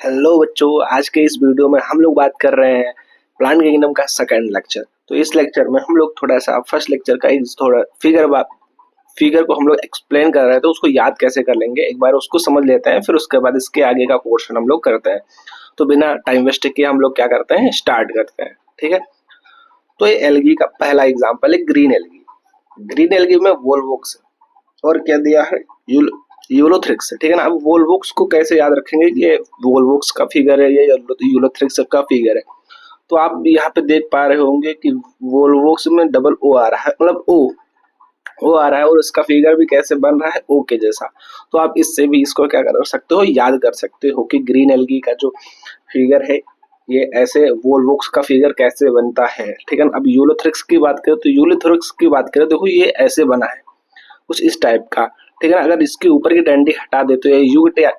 Hello बच्चों, आज के इस वीडियो में हम लोग बात कर रहे हैं प्लांट किंगडम का सेकंड लेक्चर। तो इस लेक्चर में हम लोग थोड़ा सा फर्स्ट लेक्चर का एक थोड़ा फिगर को हम लोग एक्सप्लेन कर रहे हैं, तो उसको याद कैसे कर लेंगे एक बार उसको समझ लेते हैं, फिर उसके बाद इसके आगे का पोर्शन हम लोग करते हैं। तो बिना टाइम वेस्ट किए हम लोग क्या करते हैं, स्टार्ट करते हैं। ठीक है, तो ये एल्गी का पहला एग्जाम्पल है ग्रीन एल्गी। ग्रीन एल्गी में वोल्वोक्स और क्या दिया है, यूलोथ्रिक्स है। ठीक है ना। अब वोल्वोक्स को कैसे याद रखेंगे, ये वोल्वोक्स का फिगर है, ये यूलोथ्रिक्स का फिगर है। तो आप यहाँ पे देख पा रहे होंगे कि वोल्वोक्स में डबल ओ आ रहा है, मतलब ओ आ रहा है, और इसका फिगर भी कैसे बन रहा है, ओ के जैसा। तो आप इससे भी इसको क्या कर सकते हो, याद कर सकते हो कि ग्रीन एल्गी का जो फिगर है ये ऐसे वोल्वोक्स का फिगर कैसे बनता है। ठीक है ना। अब यूलोथ्रिक्स की बात करें तो यूलोथ्रिक्स की बात करें, देखो ये ऐसे बना है कुछ इस टाइप का। ठीक है ना। अगर इसके ऊपर की डंडी हटा दे तो ये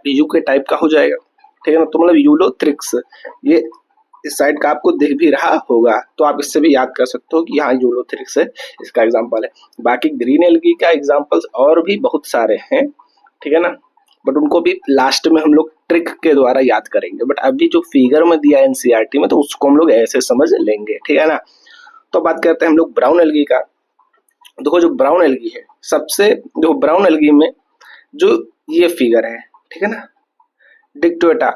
यू के टाइप का हो जाएगा। ठीक है ना। तो मतलब यूलोथ्रिक्स ये इस साइड का आपको दिख भी रहा होगा, तो आप इससे भी याद कर सकते हो कि यहाँ यूलोथ्रिक्स है, इसका एग्जाम्पल है। बाकी ग्रीन एल्गी का एग्जाम्पल्स और भी बहुत सारे हैं। ठीक है ना। बट उनको भी लास्ट में हम लोग ट्रिक के द्वारा याद करेंगे। बट अभी जो फिगर में दिया है एनसीईआरटी में, तो उसको हम लोग ऐसे समझ लेंगे। ठीक है ना। तो बात करते हैं हम लोग ब्राउन एल्गी का। देखो जो ब्राउन एल्गी है, सबसे देखो ब्राउन एल्गी में जो ये फिगर है, ठीक है ना, डिक्टोटा।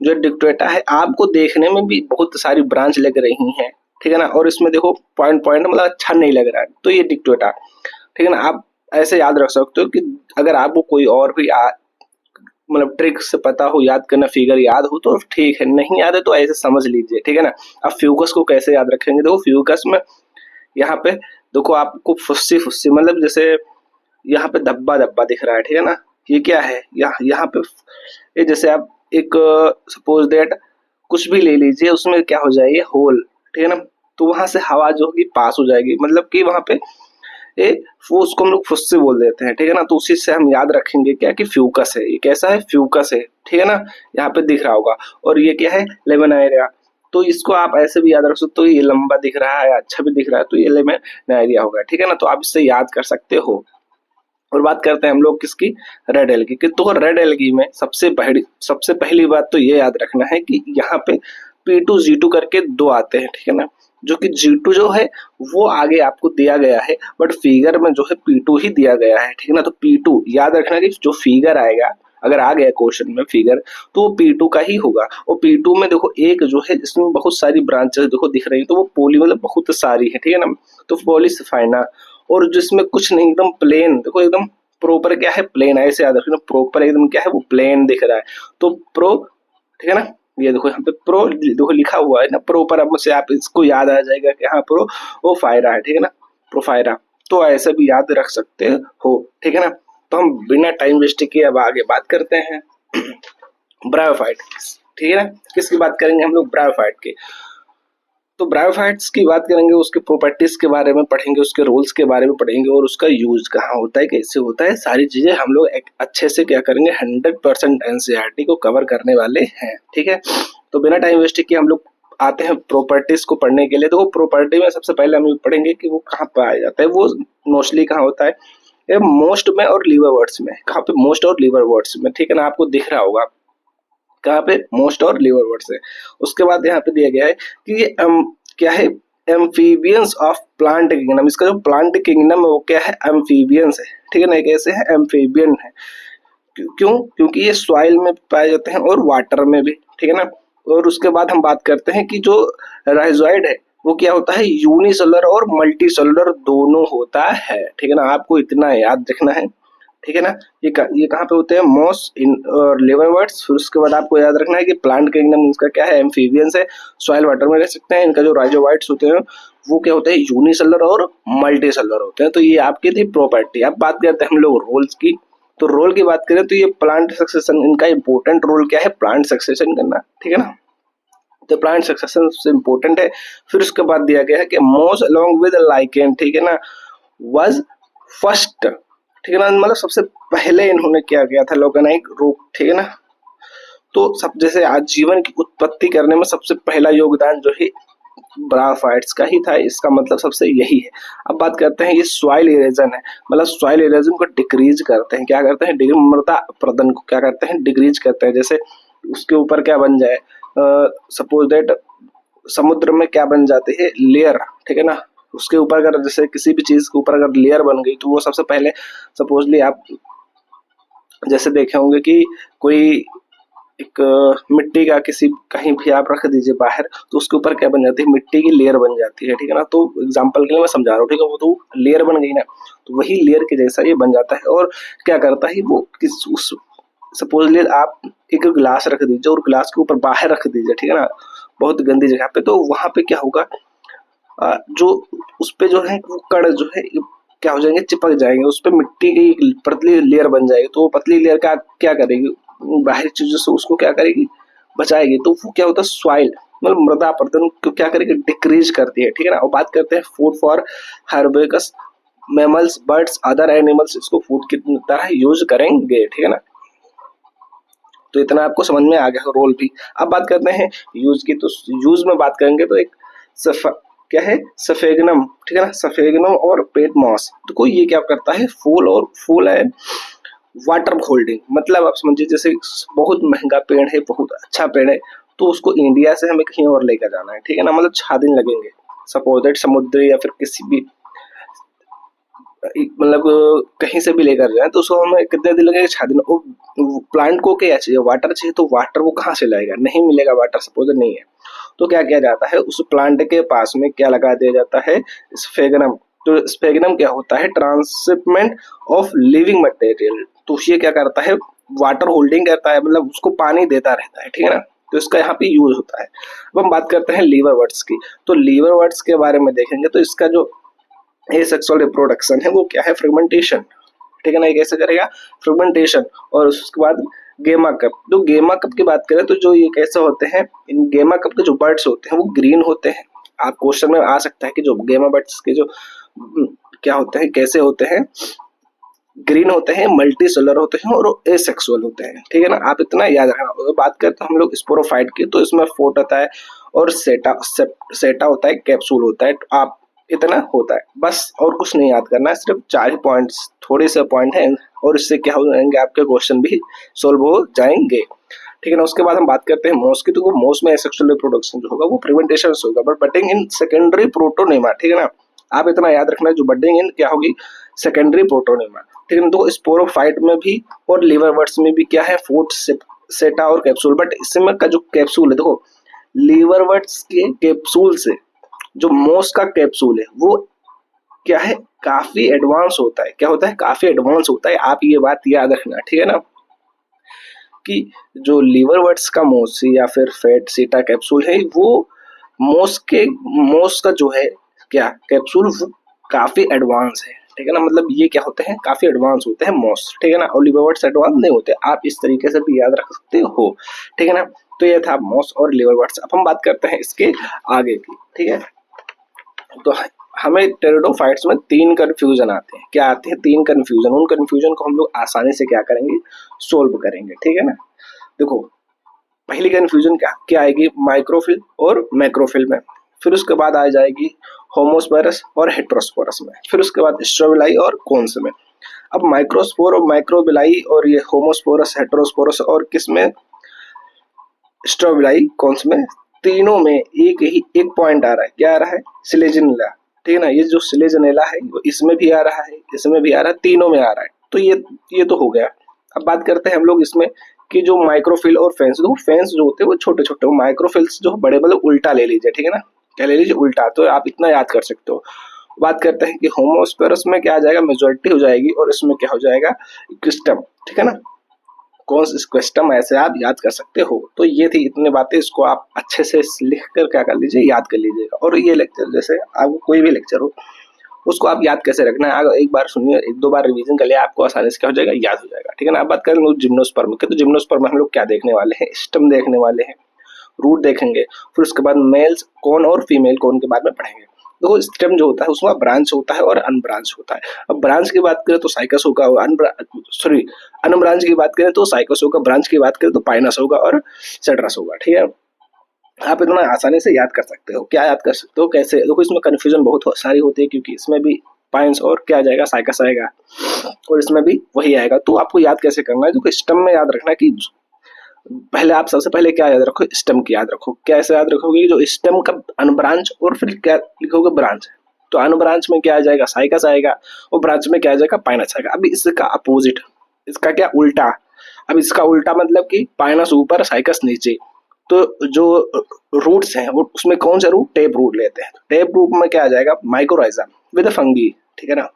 जो डिक्टोटा है आपको देखने में भी बहुत सारी ब्रांच लग रही हैं। ठीक है ना। और इसमें देखो पॉइंट पॉइंट मतलब अच्छा नहीं लग रहा है, तो ये डिक्टोटा। ठीक है ना। आप ऐसे याद रख सकते हो कि अगर आपको कोई और भी मतलब ट्रिक से पता हो, याद करना, फिगर याद हो तो ठीक है, नहीं याद है तो ऐसे समझ लीजिए। ठीक है ना। अब फ्यूकस को कैसे याद रखेंगे, देखो फ्यूकस में यहाँ पे देखो आपको फुस्सी फुस्सी मतलब जैसे यहाँ पे धब्बा धब्बा दिख रहा है। ठीक है ना। ये क्या है, यहाँ पे ये जैसे आप एक सपोज दैट कुछ भी ले लीजिए, उसमें क्या हो जाएगी, होल। ठीक है ना। तो वहां से हवा जो होगी पास हो जाएगी, मतलब कि वहां पे ये वो उसको हम लोग फुस्सी बोल देते हैं। ठीक है ना। तो उसी से हम याद रखेंगे क्या कि फ्यूकस है, ये कैसा है, फ्यूकस है। ठीक है ना। यहाँ पे दिख रहा होगा। और ये क्या है, लेमन एरिया। तो इसको आप ऐसे भी याद रख सकते हो, ये लंबा दिख रहा है, अच्छा भी दिख रहा है, तो ये लेमन एरिया होगा। ठीक है ना। तो आप इससे याद कर सकते हो। और बात करते हैं हम लोग किसकी, रेड एल्गी की। तो रेड एल्गी में सबसे पहली बात तो ये याद रखना है कि यहाँ पे P2 G2 करके दो आते हैं। ठीक है ना। जो कि G2 जो है वो आगे आपको दिया गया है, बट फिगर में जो है P2 ही दिया गया है। ठीक है ना। तो P2 याद रखना कि जो फिगर आएगा, अगर आ गया क्वेश्चन में फिगर, तो वो P2 का ही होगा। और P2 में देखो एक जो है इसमें बहुत सारी ब्रांचेस देखो दिख रही है, तो वो पोली मतलब बहुत सारी है। ठीक है ना। तो पॉलीसफाइना। और जिसमें कुछ नहीं, एकदम प्लेन, देखो एकदम प्रॉपर क्या है, प्लेन है, ऐसे याद रखना, प्रॉपर एकदम क्या है, वो प्लेन दिख रहा है। तो प्रो, ठीक है ना। ये देखो यहाँ पे प्रो देखो लिखा हुआ है ना, प्रॉपर। अब मुझसे आप इसको याद आ जाएगा कि हाँ प्रो वो फायरा है। ठीक है ना, प्रोफायरा। तो ऐसे भी याद रख सकते हो। ठीक है ना। तो हम बिना टाइम वेस्ट किए अब आगे बात करते हैं ब्रायोफाइट। ठीक है ना। किसकी बात करेंगे हम लोग, ब्रायोफाइट की। तो ब्रायोफाइट्स की बात करेंगे, उसके प्रॉपर्टीज के बारे में पढ़ेंगे, उसके रोल्स के बारे में पढ़ेंगे, और उसका यूज कहाँ होता है, कैसे होता है, सारी चीजें हम लोग एक अच्छे से क्या करेंगे, 100% एनसीईआरटी को कवर करने वाले हैं। ठीक है। तो बिना टाइम वेस्ट किए हम लोग आते हैं प्रॉपर्टीज को पढ़ने के लिए। तो वो प्रॉपर्टी में सबसे पहले हम पढ़ेंगे कि वो कहाँ पाया जाता है, वो मोस्टली कहाँ होता है, ये मोस्ट में और लीवर वर्ड्स में। कहाँ पे, मोस्ट और लीवर वर्ड्स में। ठीक है ना। आपको दिख रहा होगा कहाँ पे, मोस्ट और लीवर वर्ड्स है। उसके बाद यहाँ पे दिया गया है कि ये क्या है, एम्फीबियंस ऑफ प्लांट किंगडम। इसका जो प्लांट किंगडम है वो क्या है, एम्फीबियंस है। ठीक है ना। कैसे है, एम्फीबियन है। क्यों, क्योंकि ये सॉइल में पाए जाते हैं और वाटर में भी। ठीक है ना। और उसके बाद हम बात करते हैं कि जो राइजोइड है वो क्या होता है, यूनिसेलुलर और मल्टी सेलुलर दोनों होता है। ठीक है ना। आपको इतना याद रखना है। ठीक है ना। ये कहाँ पे होते हैं, मॉस इन और लेवर वर्ड्स। फिर उसके बाद आपको याद रखना है कि प्लांट किंगडम इसका क्या है, एम्फीबियंस है, सॉइल वाटर में रह सकते हैं। इनका जो राइजोवाइट्स होते हैं वो क्या होते हैं, यूनिसेलुलर और मल्टी सेलुलर होते हैं। तो ये आपकी थी प्रॉपर्टी। अब बात करते हैं हम लोग रोल्स की। तो रोल की बात करें तो ये प्लांट सक्सेशन, इनका इंपॉर्टेंट रोल क्या है, प्लांट सक्सेशन करना। ठीक है ना। तो प्लांट सक्सेशन से इंपॉर्टेंट है। फिर उसके बाद दिया गया है कि मोस अलोंग विद लाइकेन, ठीक है ना, वाज फर्स्ट। ठीक है ना। मतलब सबसे पहले इन्होंने क्या किया था, लोगेनाइक रोग। ठीक है ना। तो सब जैसे आजीवन की उत्पत्ति करने में सबसे पहला योगदान जो है ब्रायोफाइट्स का ही था, इसका मतलब सबसे यही है। अब बात करते हैं, ये सॉइल इरोजन है, मतलब सॉइल इरोजन को डिक्रीज करते हैं। क्या करते हैं, मृदा अपरदन को क्या करते हैं, डिक्रीज करते हैं। जैसे उसके ऊपर क्या बन जाए, सपोज दैट समुद्र में क्या बन जाते हैं, लेयर, ठीक है ना। उसके ऊपर अगर जैसे किसी भी चीज के ऊपर अगर लेयर बन गई तो वो सबसे पहले सपोजली आप जैसे देखे होंगे कि कोई एक मिट्टी का किसी कहीं भी आप रख दीजिए बाहर, तो उसके ऊपर क्या बन जाती है, मिट्टी की लेयर बन जाती है, ठीक है ना। तो एग्जांपल के लिए मैं समझा रहा हूँ, ठीक है, वो तो लेयर बन गई ना, तो वही लेयर के जैसा ये बन जाता है। और क्या करता है वो, किस उस सपोजली आप एक गिलास रख दीजिए और गिलास के ऊपर बाहर रख दीजिए, ठीक है ना, बहुत गंदी जगह पे, तो वहां पे क्या होगा, जो उस पे जो है वो कण जो है क्या हो जाएंगे, चिपक जाएंगे, उस पे मिट्टी की एक पतली लेयर बन जाएगी। तो वो पतली लेयर का क्या करेगी, बाहरी चीजों से उसको क्या करेगी, बचाएगी। तो वो क्या होता है, सॉइल मतलब मृदा अपरदन को क्या करेगी, डिक्रीज करती है, ठीक है ना। और बात करते हैं food for herbaceous mammals, birds, other animals, इसको फूड की तरह यूज करेंगे, ठीक है ना। तो इतना आपको समझ में आ गया रोल भी। अब बात करते हैं यूज की, तो यूज में बात करेंगे तो एक सफा क्या है, सफेगनम, ठीक है ना, सफेगनम और पेट मॉस। तो कोई ये क्या करता है, फूल और फूल है वाटर होल्डिंग, मतलब आप समझिए जैसे बहुत महंगा पेड़ है, बहुत अच्छा पेड़ है, तो उसको इंडिया से हमें कहीं और लेकर जाना है, ठीक है ना, मतलब 6 दिन लगेंगे, सपोज दैट समुद्र या फिर किसी भी मतलब कहीं से भी लेकर जाए तो उसको हमें कितने दिन लगेंगे, 6 दिन। प्लांट को क्या चाहिए, वाटर चाहिए, तो वाटर वो कहाँ से लाएगा, नहीं मिलेगा वाटर, सपोज नहीं है। तो क्या किया जाता है, उस प्लांट के पास में क्या लगा दिया जाता है, स्फेगनम। तो स्फेगनम क्या होता है, ट्रांसशिपमेंट ऑफ लिविंग मटेरियल। तो ये क्या करता है, वाटर होल्डिंग करता है, मतलब उसको पानी देता रहता है, ठीक है ना। तो इसका यहाँ पे यूज होता है। अब हम बात करते हैं लीवर वर्ड्स की। तो लीवर वर्ड्स के बारे में देखेंगे तो इसका जो सेक्सुअल रिप्रोडक्शन है वो क्या है, फ्रेगमेंटेशन, ठीक है ना। ये कैसे करेगा, फ्रेगमेंटेशन। और उसके बाद गेमा कप। तो गेमा कप की बात करें तो जो ये कैसे होते हैं, इन गेमा कप के जो बर्ड्स होते हैं वो ग्रीन होते हैं। आप क्वेश्चन में आ सकता है कि जो गेमा बर्ड्स के जो क्या होते हैं, कैसे होते हैं, ग्रीन होते हैं, मल्टी सेलर होते हैं और एसेक्सुअल होते हैं, ठीक है ना। आप इतना याद रखना। और बात करते हैं हम लोग स्पोरोफाइट की, तो इसमें फोट होता है और सेटा होता है, कैप्सूल होता है। तो आप इतना होता है बस, और कुछ नहीं याद करना है, सिर्फ 4 ही पॉइंट्स, थोड़े से पॉइंट हैं, और इससे क्या हो जाएंगे, आपके क्वेश्चन भी सोल्व हो जाएंगे, ठीक है ना। उसके बाद हम बात करते हैं मोस की। तो मोस में एसेक्सुअल रिप्रोडक्शन जो होगा वो प्रिवेंटेशन से होगा, बट बटिंग इन सेकेंडरी प्रोटोनेमा, ठीक है ना। आप इतना याद रखना है, जो बटिंग इन क्या होगी, सेकेंडरी प्रोटोनेमा, ठीक है ना। तो स्पोरोफाइट में भी और लीवरवर्ट्स में भी क्या है, फूट सेटा और कैप्सूल। बट इसमें का जो कैप्सूल है, देखो लीवरवर्ट्स के कैप्सूल से जो मोस का कैप्सूल है वो क्या है, काफी एडवांस होता है। क्या होता है, काफी एडवांस होता है। आप ये बात याद रखना, ठीक है ना, कि जो लीवरवर्ट्स का मोस या फिर फैट सीटा कैप्सूल है वो मोस का जो है क्या कैप्सूल, वो काफी एडवांस है, ठीक है ना। मतलब ये क्या होते हैं, काफी एडवांस होते हैं मोस, ठीक है ना। और लीवरवर्ट्स एडवांस नहीं होते, आप इस तरीके से भी याद रख सकते हो, ठीक है ना। तो ये था मोस और लीवरवर्ट्स। अब हम बात करते हैं इसके आगे की, ठीक है। तो हमें टेरिडोफाइट्स में 3 कंफ्यूजन आते हैं। क्या आते हैं, 3 कंफ्यूजन। उन कंफ्यूजन को हम लोग आसानी से क्या करेंगे, सोल्व करेंगे, ठीक है ना। देखो पहली कंफ्यूजन क्या क्या आएगी, माइक्रोफिल और मैक्रोफिल में। फिर उसके बाद आ जाएगी होमोस्पोरस और हेट्रोस्पोरस में। फिर उसके बाद स्ट्रोबिलाई और कोन्स में। अब माइक्रोस्पोर और माइक्रोबिलाई और ये होमोस्पोरस, हेट्रोस्पोरस और किस में, स्ट्रोबिलाई, कौन में, तीनों में एक पॉइंट आ रहा है। क्या आ रहा है, सिलेजनेला, ठीक है ना। ये जो सिलेजनेला है वो इसमें भी आ रहा है, इसमें भी आ रहा है, तीनों में आ रहा है। तो ये तो हो गया। अब बात करते हैं हम लोग इसमें कि जो माइक्रोफिल और फेंस, तो फेंस जो होते हैं वो छोटे छोटे, माइक्रोफिल्स जो बड़े, मतलब उल्टा ले लीजिए, ठीक है ना। क्या ले लीजिए, उल्टा। तो आप इतना याद कर सकते हो। बात करते हैं कि होमोस्पेरस में क्या आ जाएगा, मेजोरिटी हो जाएगी, और इसमें क्या हो जाएगा, क्रिस्टम, ठीक है ना। कौन सा क्वेश्चन ऐसे आप याद कर सकते हो। तो ये थी इतनी बातें, इसको आप अच्छे से लिख कर क्या कर लीजिए, याद कर लीजिएगा। और ये लेक्चर जैसे आपको कोई भी लेक्चर हो उसको आप याद कैसे रखना है, अगर एक बार सुनिए, 1-2 बार रिवीजन कर लिया, आपको आसानी से क्या हो जाएगा, याद हो जाएगा, ठीक है ना। अब बात करें लोग जिम्नोस्पर्म के। तो जिम्नोस्पर्म में हम लोग क्या देखने वाले हैं, स्टम देखने वाले हैं, रूट देखेंगे। फिर उसके बाद मेल्स कौन और फीमेल कौन के बारे में पढ़ेंगे। देखो स्टेम जो होता है उसमें ब्रांच होता है और अनब्रांच होता है। अब ब्रांच की बात करें तो साइकस होगा, अनब्रांच की बात करें तो साइकस होगा, ब्रांच की बात करें तो पाइनस होगा और सेड्रस होगा, ठीक है। आप इतना आसानी से याद कर सकते हो। क्या याद कर सकते हो, कैसे, देखो इसमें कंफ्यूजन बहुत सारी होती है, क्योंकि इसमें भी पाइंस और क्या जाएगा, साइकस आएगा, और इसमें भी वही आएगा। तो आपको याद कैसे करना है, जो स्टम में याद रखना है कि पहले आप सबसे पहले क्या याद रखो, स्टेम की याद रखो। कैसे याद रखोगे, जो स्टेम का अनब्रांच और फिर क्या लिखोगे ब्रांच। तो अनब्रांच में क्या आ जाएगा, साइकस आएगा, और ब्रांच में क्या आ जाएगा, पाइनस आएगा। अभी इसका अपोजिट, इसका क्या उल्टा। अब इसका उल्टा मतलब कि पाइनस ऊपर साइकस नीचे। तो जो रूट्स हैं वो उसमें कौन सा रूट, टेप रूट लेते हैं। टेप रूट में क्या आ जाएगा, माइक्रोराइजा विद फंगी, ठीक है ना,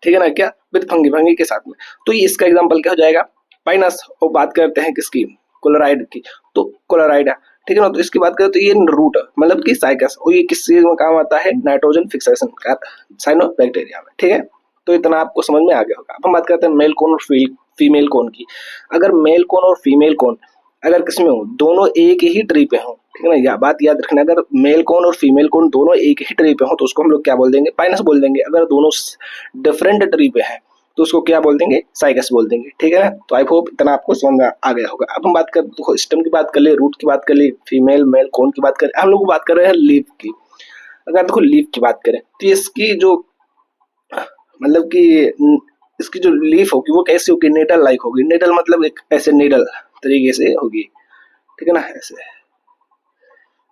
ठीक है ना, क्या विद फंगी, फंगी के साथ में। तो ये इसका एग्जांपल क्या हो जाएगा, पाइनस। और बात करते हैं किसकी, क्लोराइड की, तो क्लोराइड है, ठीक है ना। तो इसकी बात करें तो ये रूट मतलब कि साइकस, और ये किस चीज में काम आता है, नाइट्रोजन फिक्सेशन का, साइनोबैक्टीरिया में, ठीक है। तो इतना आपको समझ में आ गया होगा। अब हम बात करते हैं मेल कोन और फीमेल कोन की। अगर मेल कोन और फीमेल कोन अगर किसमें हो, दोनों एक ही ट्री पे हो, ठीक है ना, या बात याद रखना, अगर मेल कोन और फीमेल कोन दोनों एक ही ट्री पे हो तो उसको हम लोग क्या बोल देंगे, पाइनस बोल देंगे। अगर दोनों डिफरेंट ट्री पे है तो उसको क्या बोल देंगे, साइकस बोल देंगे, ठीक है ना। तो आई होप इतना आपको समझ में आ गया होगा। अब हम बात कर, स्टेम की बात कर ले, रूट की बात कर ले, फीमेल मेल कोन की बात करें, हम लोग बात कर रहे हैं लीफ की। अगर देखो लीफ की बात करें तो इसकी जो मतलब कि इसकी जो लीफ होगी वो कैसी होगी, नेडल लाइक होगी। नेडल मतलब एक ऐसे नेडल तरीके से होगी, ठीक है ना, ऐसे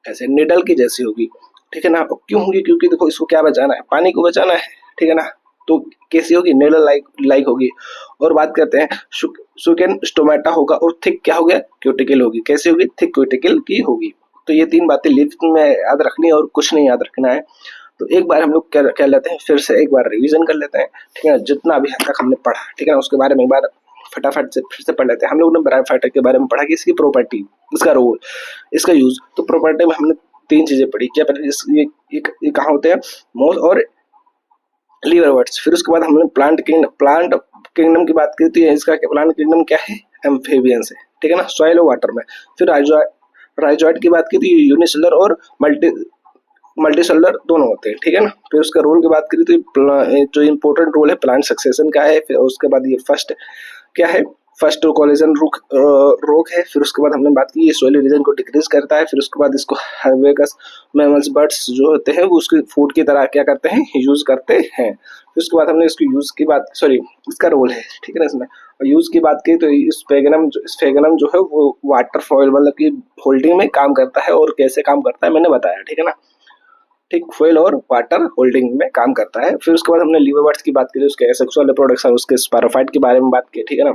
ऐसे निडल की जैसी होगी, ठीक है ना। क्यों होगी, क्योंकि देखो इसको क्या बचाना है, पानी को बचाना है, ठीक है ना। तो कैसी होगी, निडल लाइक लाइक होगी। और बात करते हैं सुकेन स्टोमेटा होगा, और थिक क्या हो गया, क्यूटिकल होगी। कैसी होगी, थिक क्यूटिकल की होगी। तो ये तीन बातें लिस्ट में याद रखनी है और कुछ नहीं याद रखना है। तो एक बार हम लोग क्या कर लेते हैं, फिर से एक बार रिवीजन कर लेते हैं, ठीक है। जितना अभी हद तक हमने पढ़ा, ठीक है ना, उसके बारे में एक बार फटाफट से फिर से पढ़ लेते हैं। हम लोग ने ब्रायोफाइटर के बारे में पढ़ा कि इसकी प्रॉपर्टी, इसका रोल, इसका यूज। तो प्रॉपर्टी में हमने तीन चीजें पढ़ी। क्या पहले ये कहाँ होते हैं, मोल और लीवरवर्ट्स। फिर उसके बाद हमने प्लांट किंगडम की बात की थी। इसका प्लांट किंगडम क्या है, एम्फीबियंस है, ठीक है ना, सॉइल और वाटर में। फिर राइजोइड की बात की थी, यूनिसेलुलर और मल्टीसेलुलर दोनों होते हैं, ठीक है ना। फिर उसका रोल की बात करी तो जो इम्पोर्टेंट रोल है प्लांट सक्सेशन का है। फिर उसके बाद ये फर्स्ट क्या है, फर्स्ट कोलिजन रोग है। फिर उसके बाद हमने बात की ये सोइल इरोजन को डिक्रीज करता है। फिर उसके बाद इसको हर्बेकस मैमल्स बर्ड्स जो होते हैं वो उसके फूड की तरह क्या करते हैं, यूज करते हैं। फिर उसके बाद हमने इसको यूज की बात, सॉरी इसका रोल है, ठीक है ना, इसमें। और यूज की बात की तो इस फेगनम जो है वो वाटर फॉइल मतलब की होल्डिंग में काम करता है। और कैसे काम करता है मैंने बताया, ठीक है ना, ठीक, फॉइल और वाटर होल्डिंग में काम करता है। फिर उसके बाद हमने लिवरवर्ट्स की बात की, उसके सेक्सुअल रिप्रोडक्शन, उसके स्पायरोफाइट के बारे में बात की, ठीक है ना।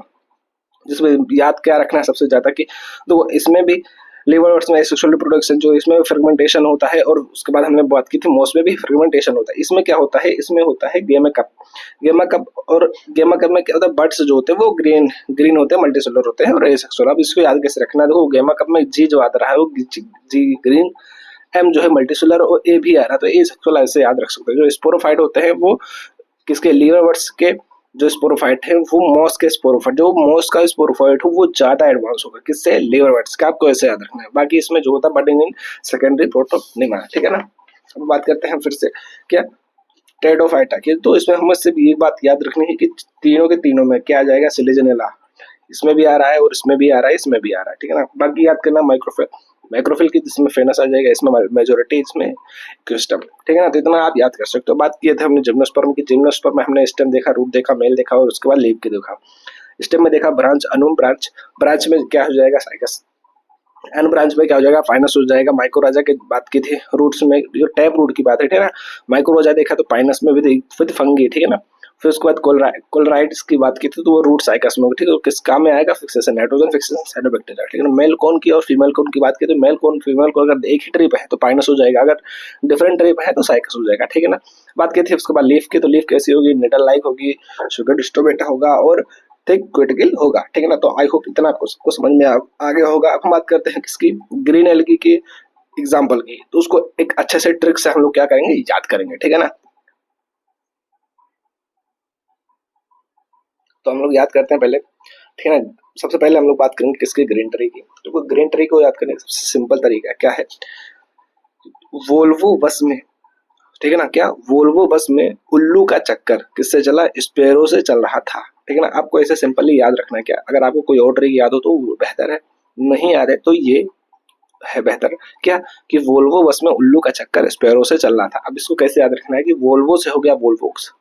जिसमें याद क्या रखना है सबसे ज्यादा कि तो इसमें भी लिवरवर्ट्स में सेक्सुअल रिप्रोडक्शन जो इसमें फर्मेंटेशन होता है। और उसके बाद हमने बात की थी मोस में भी फर्मेंटेशन होता है। इसमें क्या होता है, इसमें होता है गेमा कप। गेमा कप और गेमा कप में क्या होता है, बर्ड्स जो होते हैं वो ग्रीन ग्रीन होते हैं, मल्टीसेलुलर होते हैं और एसेक्सुअल। अब इसको याद कैसे रखना है, देखो गेमा कप में जी जो आ रहा है वो जी ग्रीन, एम जो है मल्टीसेलुलर और ए भी आ रहा है तो ए सेक्सुअल ऐसे याद रख सकते हैं। जो स्पोरोफाइट होते हैं वो किसके, लीवरवर्ट्स के जो स्पोरोफाइट है वो मॉस के स्पोरोफाइट, जो मॉस का स्पोरोफाइट हो वो ज्यादा एडवांस होगा किससे, लीवरवर्ट्स का। आपको ऐसे याद रखना है। बाकी इसमें जो होता है बडिंग इन सेकेंडरी प्रोटोनिमा, ठीक है ना। अब बात करते हैं फिर से क्या, टेडोफाइटा की। तो इसमें हमें सिर्फ ये बात याद रखनी है कि तीनों के तीनों में क्या आ जाएगा, सिलेजनेला। इसमें भी आ रहा है और इसमें भी आ रहा है, इसमें भी आ रहा है, ठीक है ना। बाकी याद करना माइक्रोफिल, माइक्रोफिल की जिसमें फेनस आ जाएगा, इसमें मेजोरिटी इसमें क्रिस्टम, ठीक है ना। तो इतना आप याद कर सकते हो। बात किए थे हमने जिम्नोस्पर्म की। जिम्नोस्पर्म में हमने स्टेम देखा, रूट देखा, मेल देखा और उसके बाद लीफ के देखा। स्टेम में देखा ब्रांच, अनूम ब्रांच, ब्रांच में क्या हो जाएगा, साइकस। एन ब्रांच में क्या हो जाएगा, फाइनस हो जाएगा। माइक्रोराजा की बात की थी, रूट्स में जो टैप रूट की बात है, ठीक है ना। माइक्रोराजा देखा तो पाइनस में विद फंगी, ठीक है ना। फिर उसके बाद कोलराइड्स की बात की थी तो वो रूट साइकस में, ठीक है। किस काम में आएगा, फिक्सेशन, नाइट्रोजन फिक्सेशन, साइनोबैक्टीरिया, ठीक है ना। मेल कोन की और फीमेल कोन की बात की तो मेल कोन फीमेल कोन अगर एक ही ट्रिप है तो पाइनस हो जाएगा, अगर डिफरेंट ट्रिप है तो साइकस हो जाएगा, ठीक है ना। बात की थी उसके बाद लीफ की, तो लीफ कैसी होगी, निडल लाइक होगी, शुगर स्टोमेटा होगा और थिक क्यूटिकल होगा, ठीक है ना। तो आई होप इतना आपको सबको समझ में आ गया होगा। अब हम बात करते हैं किसकी, ग्रीन एल्गी की एग्जाम्पल की। तो उसको एक अच्छे से ट्रिक से हम लोग क्या करेंगे, याद करेंगे, ठीक है ना। तो हम लोग याद करते हैं पहले, ठीक है ना। सबसे पहले हम लोग बात करेंगे किसकी, ग्रीन ट्री की। तो ग्रीन ट्री को याद करने का सबसे सिंपल तरीका क्या है, वोल्वो बस में, ठीक है ना, क्या वोल्वो बस में उल्लू का चक्कर किससे चला, स्पेरो से चल रहा था, ठीक है ना। आपको ऐसे सिंपली याद रखना है। क्या अगर आपको कोई और ट्रिक याद हो तो वो बेहतर है, नहीं याद है तो ये है बेहतर। क्या कि वोल्वो बस में उल्लू का चक्कर स्पेरो से चल रहा था। अब इसको कैसे याद रखना है कि वोल्वो से हो गया वोल्वोक्स,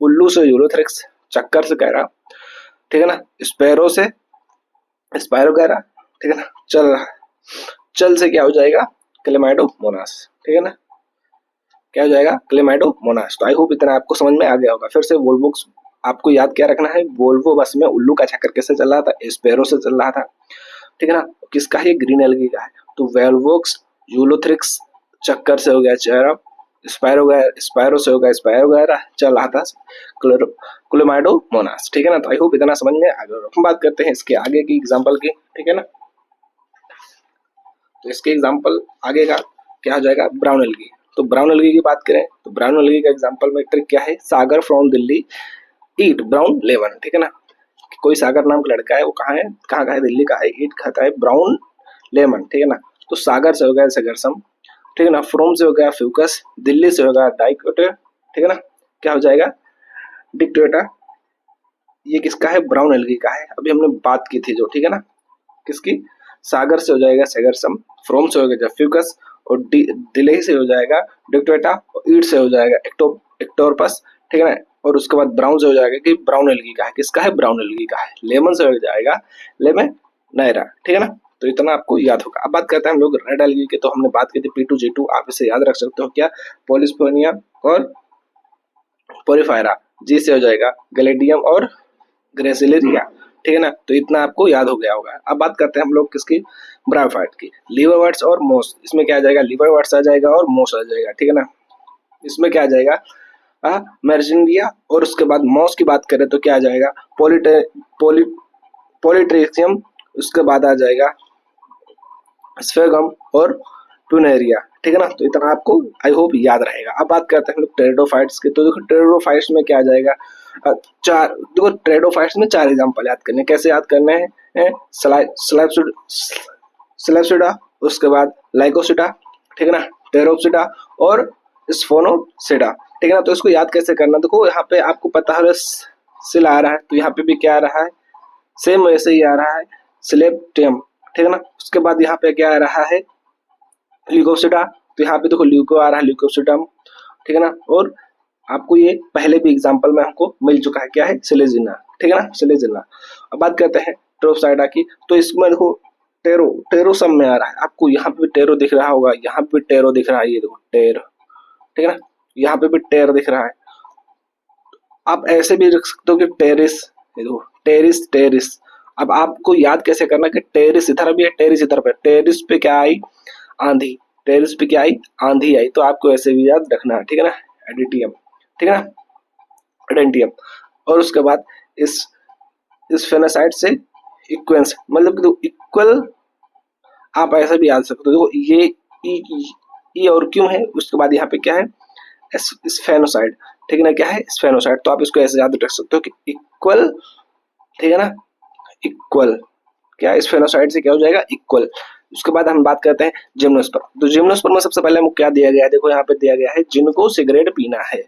उल्लू से यूरोथ्रिक्स, चक्कर से कह रहा, ठीक है ना, स्पेरो से स्पायरोगैरा, ठीक है ना, चल रहा है, चल से क्या हो जाएगा, क्लेमाइडोमोनास, ठीक है ना, क्या हो जाएगा, क्लेमाइडोमोनास। तो आई होप इतना आपको समझ में आ गया होगा। फिर से वोल्वो आपको याद क्या रखना है, वोल्वो बस में उल्लू का चक्कर कैसे चल रहा था, स्पैरो से चल रहा था, ठीक है ना, किसका है, ग्रीन एल्गी का है। तो वेलवोक्स यूलोथ्रिक्स चक्कर से हो गया चेहरा, स्पायरो से हो गया स्पायरोगैरा, चल रहा था क्लेमाइडोमोनास, ठीक है ना। तो आई होप इतना समझ में आ गया। हम बात करते हैं इसके आगे की एग्जाम्पल की, ठीक है ना। तो इसके एग्जाम्पल आगे का क्या हो जाएगा, ब्राउन एल्गी। तो ब्राउन एल्गी की बात करें तो ब्राउन एल्गी का एग्जाम्पल में ट्रिक क्या है, Sagar from Delhi eat brown lemon, ठीक है ना। कोई सागर नाम का लड़का है, वो कहाँ है, कहाँ का है, दिल्ली का है, ईट खाता है ब्राउन लेमन, ठीक है ना। तो सागर से हो गया सगरसम, ठीक है ना, फ्रोम से हो गया फ्यूकस, दिल्ली से हो गया डाइकोटे, ठीक है ना, क्या हो जाएगा, डिक्टोटा। ये किसका है, ब्राउन एल्गी का है, अभी हमने बात की थी जो, ठीक है ना, किसकी, सागर से हो जाएगा सगरसम, फ्रोम से हो जाएगा फ्यूकस, और दिल्ली से हो जाएगा डिक्टोटा, और ईट से हो जाएगा एक्टोरपस, ठीक है ना। और उसके बाद ब्राउन से हो जाएगा कि ब्राउन एल्गी का है, किसका है, ब्राउन एल्गी का है। लेमन से हो जाएगा लेमन नायरा, ठीक है ना। तो इतना आपको याद होगा। अब बात करते हैं हम लोग रेड एल्गी की। तो हमने बात की थी P2G2, आप इसे याद रख सकते हो क्या, पोलिस्पोनिया और पोरिफायरा। जी से हो जाएगा गैलेडियम और ग्रेसिलेरिया, ठीक है ना। तो इतना आपको याद हो गया होगा। अब बात करते हैं हम लोग किसकी, ब्रायोफाइट की, लिवरवर्ट्स और मोस। इसमें क्या आ जाएगा, लिवरवर्ट्स आ जाएगा और मोस आ जाएगा, ठीक है ना। इसमें क्या आ जाएगा, मेर्जिनिया, और उसके बाद मॉस की बात करें तो क्या आ जाएगा, पोली पॉलीट्रेसियम, उसके बाद आ जाएगा स्फेगम और प्यूनेरिया, ठीक है ना। तो इतना आपको आई होप याद रहेगा। अब बात करते हैं हम लोग टेरिडोफाइट्स की। तो देखो टेरिडोफाइट्स में क्या आ जाएगा, चार, देखो टेरिडोफाइट्स में 4 एग्जाम्पल याद करने, कैसे याद करने हैं, स्लैप्सिडा, उसके बाद लाइकोसिडा, ठीक है ना, टेरोप्सिडा और स्फोनोसिडा, ठीक है ना। तो इसको याद कैसे करना, देखो यहाँ पे आपको पता है सिल आ रहा है, तो यहाँ पे भी क्या आ रहा है, सेम वैसे ही आ रहा है, सिलेप्टियम, ठीक है ना। उसके बाद यहाँ पे क्या आ रहा है, ल्यूकोसिडा, तो यहाँ पे देखो ल्यूको आ रहा है, ल्यूकोसिडम, ठीक है ना। और आपको ये पहले भी एग्जांपल में हमको मिल चुका है, क्या है, सिलेजिना, ठीक है ना, सिलेजिना। अब बात करते हैं ट्रोपसाइडा की। तो इसमें देखो टेरो, टेरो सब में आ रहा है, आपको यहाँ पे भी टेरो दिख रहा होगा, यहाँ पे भी टेरो दिख रहा है, ये देखो टेर, ठीक है ना, यहाँ पे भी टेर दिख रहा है। आप ऐसे भी रख सकते हो कि टेरिस, ये देखो टेरिस टेरिस। अब आपको याद कैसे करना कि टेरिस इधर भी है, टेरिस इधर पे, टेरिस पे क्या आई, आंधी, टेरिस पे क्या आई, आंधी आई। तो आपको ऐसे भी याद रखना है, ठीक है ना, एडिटियम, ठीक है ना, एडेंटियम। और उसके बाद इस फेनोसाइड से इक्वेंस, मतलब कि इक्वल, आप ऐसा भी याद सकते हो, देखो ये ई और क्यों है, उसके बाद यहाँ पे क्या है, स्फेनोसाइड, ठीक है ना, क्या है, स्फेनोसाइड। तो आप इसको ऐसे याद रख सकते हो कि इक्वल, ठीक है ना, इक्वल, क्या स्फेनोसाइड से क्या हो जाएगा, इक्वल। उसके बाद हम बात करते हैं जिम्नोस्पर्म। तो जिम्नोस्पर्म में सबसे पहले हमको क्या दिया गया है, देखो यहाँ पे दिया गया है, जिनको सिगरेट पीना है,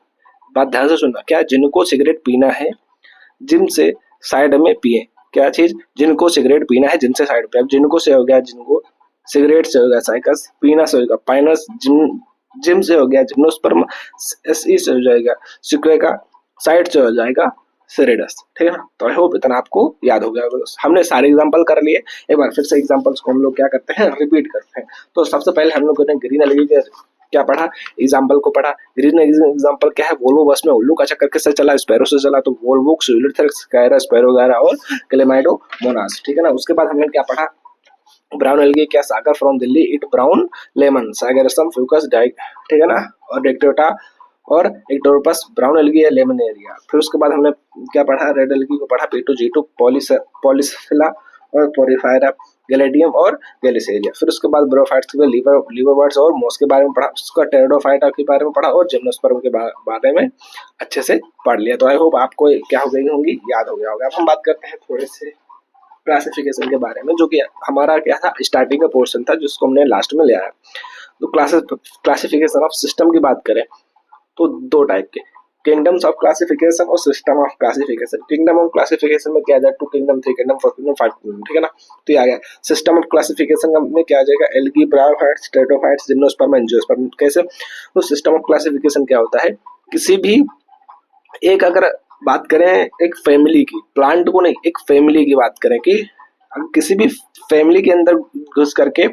बात ध्यान से सुनना, क्या, जिनको सिगरेट पीना है जिम से साइड में पिए, क्या चीज, जिनको सिगरेट पीना है जिनसे साइड पे। अब जिनको से हो गया, जिनको सिगरेट से हो गया साइकस, पीना से होगा पाइनस, जिम से हो गया जिम्नोस्पर्म, एसई से हो जाएगा सिक्वेका, साइड से हो जाएगा सेरेडस, ठीक है ना। तो आई होप इतना आपको याद हो गया होगा। हमने सारे एग्जांपल कर लिए, एक बार फिर से एग्जांपल्स को हम लोग क्या करते हैं, रिपीट करते हैं। तो सबसे पहले हम लोगों ने ग्रीन एलगी के क्या पढ़ा, एग्जाम्पल को पढ़ा। ग्रीन एग्जाम्पल क्या है, वोल्वो बस में उल्लू का चक्कर किससे चला, स्पैरो से चला। तो वोल्वो, यूलिथ्रेक्स, कायरा, स्पैरोगायरा और क्लेमाइडोमोनास, ठीक है ना। उसके बाद हमने क्या पढ़ा, ब्राउन एल्गी क्या, Sagar from Delhi it brown lemon, sargassum fucus डाइक, ठीक है ना, और डेक्टोटा और एक्टोरपस, ब्राउन एल्गी है, लेमन एरिया। फिर उसके बाद हमने क्या पढ़ा, रेड एल्गी को पढ़ा, P2G2, पॉलिसफिला और पोरिफायरा, गैलेडियम और गैलिसेरिया। फिर उसके बाद ब्रोफाइट्स के लिवरवर्ट्स और मोस के बारे में पढ़ा, उसका टेरिडोफाइटा के बारे में पढ़ा और जिम्नोस्पर्म के बारे में अच्छे से पढ़ लिया। तो आई होप आपको क्या हो गई होंगी, याद हो गया होगा। अब हम बात करते हैं थोड़े से क्लासिफिकेशन के बारे में, जो कि हमारा क्या था, स्टार्टिंग का पोर्शन था जिसको हमने लास्ट में ले आया। तो क्लासिफिकेशन ऑफ सिस्टम की बात करें तो 2 टाइप के, किंगडम्स ऑफ क्लासिफिकेशन और system of classification. Kingdom of classification में क्या आ जाएगा, 2 किंगडम, 3 किंगडम, 4 किंगडम, 5 किंगडम, ठीक है ना। तो ये आ गया। सिस्टम ऑफ क्लासिफिकेशन में क्या आ जाएगा, एल्गी, ब्रायोफाइट्स, स्ट्रेटोफाइट्स, जिम्नोस्पर्म, एंजियोस्पर्म। कैसे, तो सिस्टम ऑफ क्लासिफिकेशन क्या होता है, किसी भी एक, अगर बात करें एक फैमिली की, प्लांट को नहीं, एक फैमिली की बात करें कि किसी भी फैमिली के अंदर घुस करके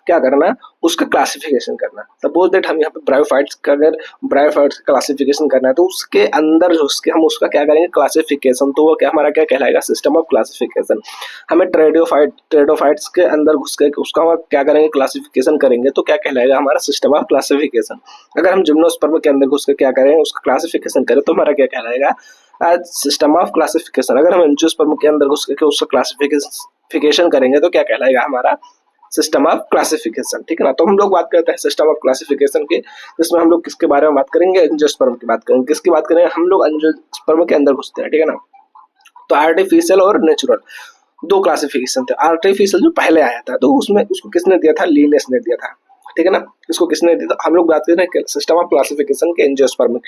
क्या करना, उसका क्लासिफिकेशन करना। सपोज दैट हम यहाँ पे ब्रायोफाइट्स का अगर ब्रायोफाइट्स का क्लासिफिकेशन करना है तो उसके अंदर जो उसके हम उसका क्या करेंगे क्लासिफिकेशन, तो वो क्या हमारा क्या कहलाएगा, सिस्टम ऑफ क्लासिफिकेशन। हमें ट्रेडोफाइट्स के अंदर घुस करके उसका हम क्या करेंगे, क्लासिफिकेशन करेंगे तो क्या कहलाएगा, हमारा सिस्टम ऑफ क्लासिफिकेशन। अगर हम जिम्नोस्पर्म के अंदर घुस कर क्या करें, उसका क्लासिफिकेशन करें तो हमारा क्या कहलाएगा, सिस्टम ऑफ क्लासिफिकेशन। अगर हम एंजियोस्पर्म के अंदर घुस करके उसका क्लासिफिकेशन करेंगे तो क्या कहलाएगा, हमारा सिस्टम ऑफ क्लासिफिकेशन। ठीक है ना। तो हम लोग बात करते हैं सिस्टम ऑफ क्लासिफिकेशन की, जिसमें हम लोग किसके बारे में बात करेंगे, एंजियोस्पर्म की बात करेंगे। किसकी बात करेंगे, हम लोग एंजियोस्पर्म के अंदर घुसते हैं। ठीक है ना। तो आर्टिफिशियल और नेचुरल दो क्लासिफिकेशन थे। आर्टिफिशियल जो पहले आया था तो उसमें उसको किसने दिया था, लिनेस ने दिया था। ठीक है ना। इसको किसने दिया था, हम लोग बात कर रहे हैं सिस्टम ऑफ क्लासिफिकेशन के एंजियोस्पर्म।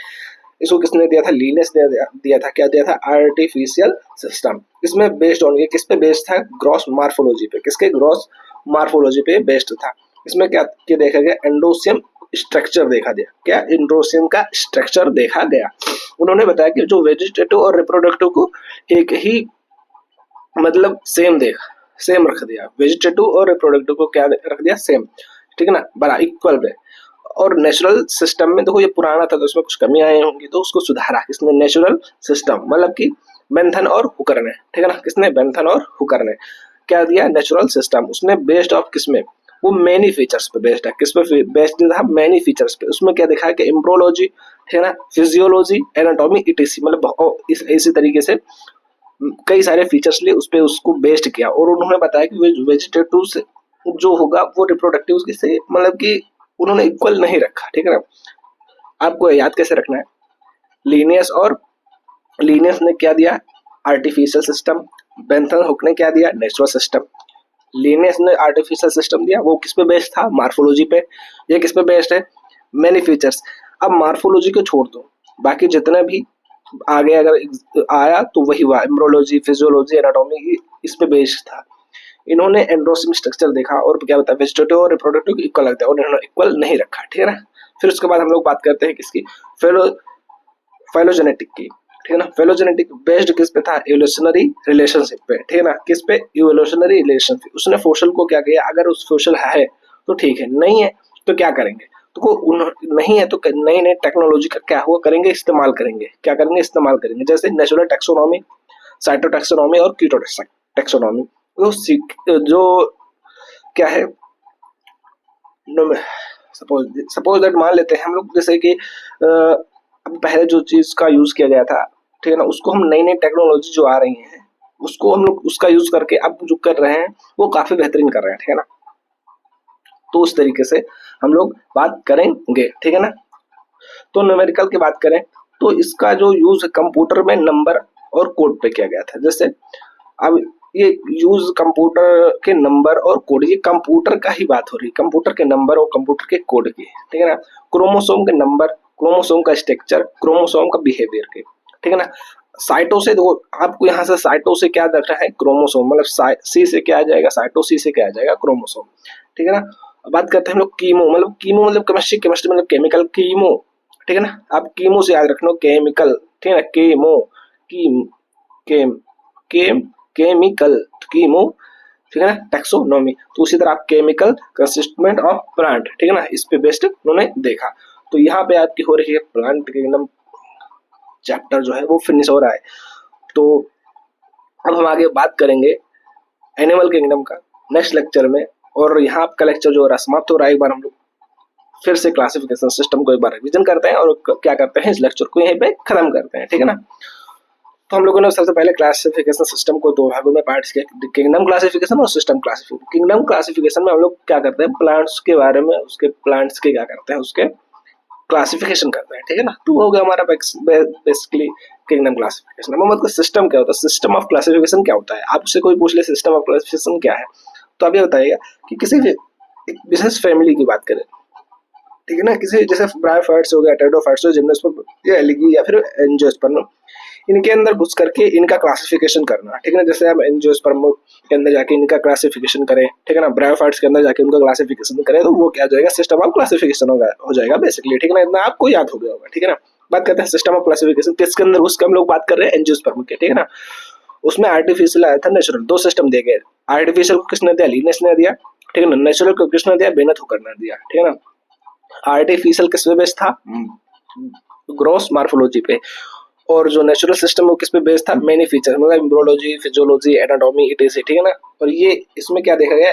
इसको किसने दिया था, लिनेस ने दिया था। क्या दिया था, आर्टिफिशियल सिस्टम। इसमें बेस्ड ऑन ये किस पे बेस्ड था, ग्रॉस मार्फोलॉजी पे। किसके, ग्रॉस मार्फोलॉजी पे बेस्ड था। इसमें क्या देखा गया, एंडोसियम स्ट्रक्चर देखा गया। क्या, एंडोसियम का स्ट्रक्चर देखा गया। उन्होंने बताया कि जो वेजिटेटिव और रिप्रोडक्टिव को एक ही मतलब सेम रख दिया। वेजिटेटिव और रिप्रोडक्टिव को क्या रख दिया, सेम। ठीक है ना, बड़ा इक्वल पे। और नेचुरल सिस्टम में देखो ये पुराना था तो उसमें कुछ कमी आई होंगी तो उसको सुधारा किसने, नेचुरल सिस्टम, मतलब कि बेंथन और हुकर ने। ठीक है ना, किसने, बेंथन और हुकर ने क्या दिया, नेचुरल सिस्टम। उसने बेस्ड ऑफ किसमें, वो मैनी फीचर्स पे बेस्ड है। किस पे बेस्ड था, मैनी फीचर्स पे। उसमें क्या दिखा है कि एम्ब्रोलॉजी, ठीक है ना, फिजियोलॉजी, एनाटॉमी, इटीसी, मतलब इसी तरीके से कई सारे फीचर्स लिए उस पे उसको बेस्ड किया। और उन्होंने बताया कि वेजिटेटिव से जो होगा वो रिप्रोडक्टिव से मतलब कि उन्होंने इक्वल नहीं रखा। ठीक है ना। आपको याद कैसे रखना है, लीनियस ने क्या दिया, आर्टिफिशियल सिस्टम। बेंथन हुक ने क्या दिया, नेचुरल सिस्टम। लीनियस ने आर्टिफिशियल सिस्टम दिया, वो किस पे बेस्ड था, मार्फोलॉजी पे। ये किस पे बेस्ड है, मैनी फीचर्स। अब मार्फोलॉजी को छोड़ दो, बाकी जितने भी आगे अगर आया तो वही हुआ, एम्ब्रोलॉजी, फिजियोलॉजी, एनाटॉमी, इस पे बेस्ड था। इन्होंने एंड्रोसियम स्ट्रक्चर देखा और क्या बताया, वेजिटेटिव और रिप्रोडक्टिव इक्वल लगता है और इन्होंने इक्वल नहीं रखा। ठीक है ना। फिर उसके बाद हम लोग बात करते हैं किसकी, फाइलोजेनेटिक की। ठीक है ना। फाइलोजेनेटिक बेस्ड किस पे था, इवोल्यूशनरी रिलेशनशिप पे। ठीक है ना, किस पे, इवोल्यूशनरी रिलेशनशिप। उसने फोशल को क्या किया, अगर उस फोशल है तो ठीक है, नहीं है तो क्या करेंगे, तो नहीं है तो नई नई टेक्नोलॉजी का क्या हुआ करेंगे, इस्तेमाल करेंगे। क्या करेंगे, इस्तेमाल करेंगे। जैसे नेचुरल टेक्सोनॉमी, साइटोटेक्सोनॉमी और कीटो टेक्सोनॉमी। जो क्या है, सपोज दैट मान लेते हैं हम लोग, जैसे कि अब पहले जो चीज का यूज किया गया था, ठीक है ना, उसको हम नई नई टेक्नोलॉजी जो आ रही है उसको हम लोग उसका यूज करके अब जो कर रहे हैं वो काफी बेहतरीन कर रहे हैं। ठीक है ना। तो उस तरीके से हम लोग बात करेंगे। ठीक है ना। तो न्यूमेरिकल की बात करें तो इसका जो यूज कंप्यूटर में नंबर और कोड पे किया गया था। जैसे अब ये यूज कंप्यूटर के नंबर और कोड, ये कंप्यूटर का ही बात हो रही है, कंप्यूटर के नंबर और कंप्यूटर के कोड की। ठीक है ना। क्रोमोसोम के नंबर, क्रोमोसोम का स्ट्रक्चर, क्रोमोसोम का बिहेवियर के। ठीक है ना। साइटो से देखो, आपको यहाँ से साइटो से क्या दर्ज है, क्रोमोसोम, मतलब सी से क्या आ जाएगा, साइटो, सी से क्या आ जाएगा, क्रोमोसोम। ठीक है ना। बात करते हैं हम लोग कीमो मतलब केमिस्ट्री मतलब केमिकल, कीमो। ठीक है ना। आप कीमो से याद रखना, केमिकल। ठीक है ना, केमो, कीम, केम, केम, केमिकल, कीमो। ठीक है ना। टेक्सोनॉमी, तो उसी तरह आप केमिकल कंसिस्टेंट ऑफ प्लांट। ठीक है ना, इस पे बेस्ड उन्होंने देखा। तो यहाँ पे आपकी हो रही है प्लांट किंगडम चैप्टर जो है वो फिनिश हो रहा है। तो अब हम आगे बात करेंगे एनिमल किंगडम का नेक्स्ट लेक्चर में। और यहाँ आपका लेक्चर जो हो रहा है समाप्त हो रहा है। एक बार हम लोग फिर से क्लासिफिकेशन सिस्टम को एक बार रिवीजन करते हैं और क्या करते हैं, इस लेक्चर को यहीं पे खत्म करते हैं। ठीक है ना। तो हम लोगों ने सबसे पहले क्लासिफिकेशन सिस्टम को दो भागों में पार्ट्स किया, किंगडम क्लासिफिकेशन और सिस्टम क्लासिफिकेशन। किंगडम क्लासिफिकेशन में हम लोग क्या करते हैं, प्लांट्स के बारे में, उसके प्लांट्स के क्या करते हैं, उसके क्लासिफिकेशन करते हैं। ठीक है ना। तो हो गया हमारा बेसिकली किंगडम क्लासिफिकेशन। अब मतलब सिस्टम क्या होता है, सिस्टम ऑफ क्लासिफिकेशन क्या होता है, आपसे कोई पूछ ले सिस्टम ऑफ क्लासिफिकेशन क्या है, तो आप ये बताइएगा कि किसी भी एक विशेष फैमिली की बात करें, ठीक है ना, किसी जैसे ब्रायोफाइट्स हो गया, टेरिडोफाइट्स हो, जिम्नोस्पर्म या एल्गी या फिर एंजियोस्पर्म, इनके अंदर घुस करके इनका क्लासिफिकेशन करना। ठीक है ना। जैसे हम एंजियोस्पर्म के अंदर जाके इनका क्लासिफिकेशन करें, ठीक है ना, ब्रायोफाइट्स के अंदर जाके उनका क्लासिफिकेशन करें, तो वो क्या हो जाएगा, सिस्टम ऑफ क्लासिफिकेशन हो जाएगा बेसिकली। ठीक है ना, इतना आपको याद हो गया होगा। ठीक है ना। बात करते हैं सिस्टम ऑफ क्लासिफिकेशन किसके अंदर घुस के हम लोग बात कर रहे हैं, एंजियोस्पर्म के। ठीक है ना। उसमें आर्टिफिशियल आया था, नेचुरल, दो सिस्टम दिए गए। आर्टिफिशियल को किसने दिया? लिनस ने दिया, ठीक है ना। नेचुरल को किसने दिया? बेनेट हुकर ने दिया, ठीक है ना। आर्टिफिशियल किस पे बेस्ड था? ग्रॉस मॉर्फोलॉजी पे। और जो नेचुरल सिस्टम वो किस पे बेस्ड था? मेनी फीचर, मतलब एम्ब्रियोलॉजी, फिजियोलॉजी, एनाटॉमी, इटीसी, ठीक है ना। और ये इसमें क्या देखा गया,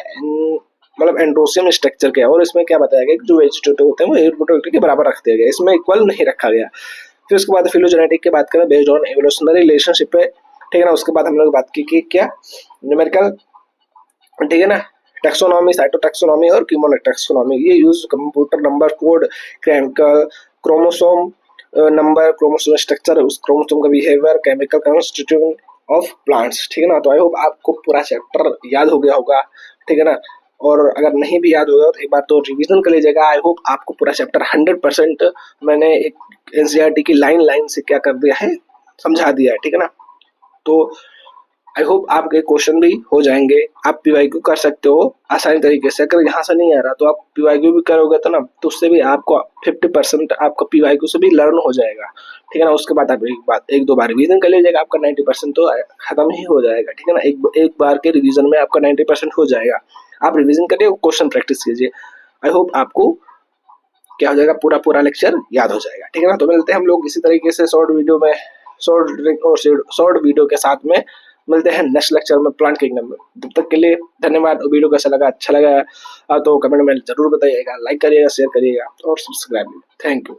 मतलब एंड्रोसियम स्ट्रक्चर क्या है, और इसमें क्या बताया गया कि जो वेजिटेटिव होते हैं वो एयरपोर्टिव के बराबर रख दिया गया, इसमें इक्वल नहीं रखा गया। फिर उसके बाद फिलोजेनेटिक की बात करें, बेस्ड ऑन एवोल्यूशनरी रिलेशनशिप पे, ठीक है ना। उसके बाद हम लोग बात की कि क्या न्यूमेरिकल, ठीक है ना, टैक्सोनॉमी, साइटोटैक्सोनॉमी और कीमोटैक्सोनॉमी, ये use computer number code, chromosome number, chromosome structure, उस क्रोमोसोम का behaviour, chemical constituent of plants, ठीक है ना। तो आई होप आपको पूरा चैप्टर याद हो गया होगा, ठीक है ना। और अगर नहीं भी याद होगा तो एक बार तो रिवीजन कर लीजिएगा। आई होप आपको पूरा चैप्टर 100% मैंने एक एनसीईआरटी की लाइन लाइन से क्या कर दिया है, समझा दिया है, ठीक है ना। तो आई होप आपके क्वेश्चन भी हो जाएंगे, आप पीवाईक्यू कर सकते हो आसानी तरीके से। अगर यहाँ से नहीं आ रहा तो आप पीवाईक्यू भी करोगे तो ना, तो उससे भी आपको 50% आपका पीवाईक्यू से भी लर्न हो जाएगा, ठीक है ना। उसके बाद आप एक दो बार रिवीजन कर लीजिएगा, आपका 90% तो खत्म ही हो जाएगा, ठीक है ना। एक बार के रिवीजन में आपका 90% हो जाएगा। आप रिवीजन करिए, क्वेश्चन प्रैक्टिस कीजिए। आई होप आपको क्या हो जाएगा, पूरा पूरा लेक्चर याद हो जाएगा, ठीक है ना। तो मिलते हैं हम लोग इसी तरीके से शॉर्ट वीडियो में, शॉर्ट वीडियो के साथ में मिलते हैं नेक्स्ट लेक्चर में प्लांट किंगडम में। तब तक के लिए धन्यवाद। वीडियो कैसा लगा, अच्छा लगा तो कमेंट में जरूर बताइएगा, लाइक करिएगा, शेयर करिएगा और सब्सक्राइब। Thank you.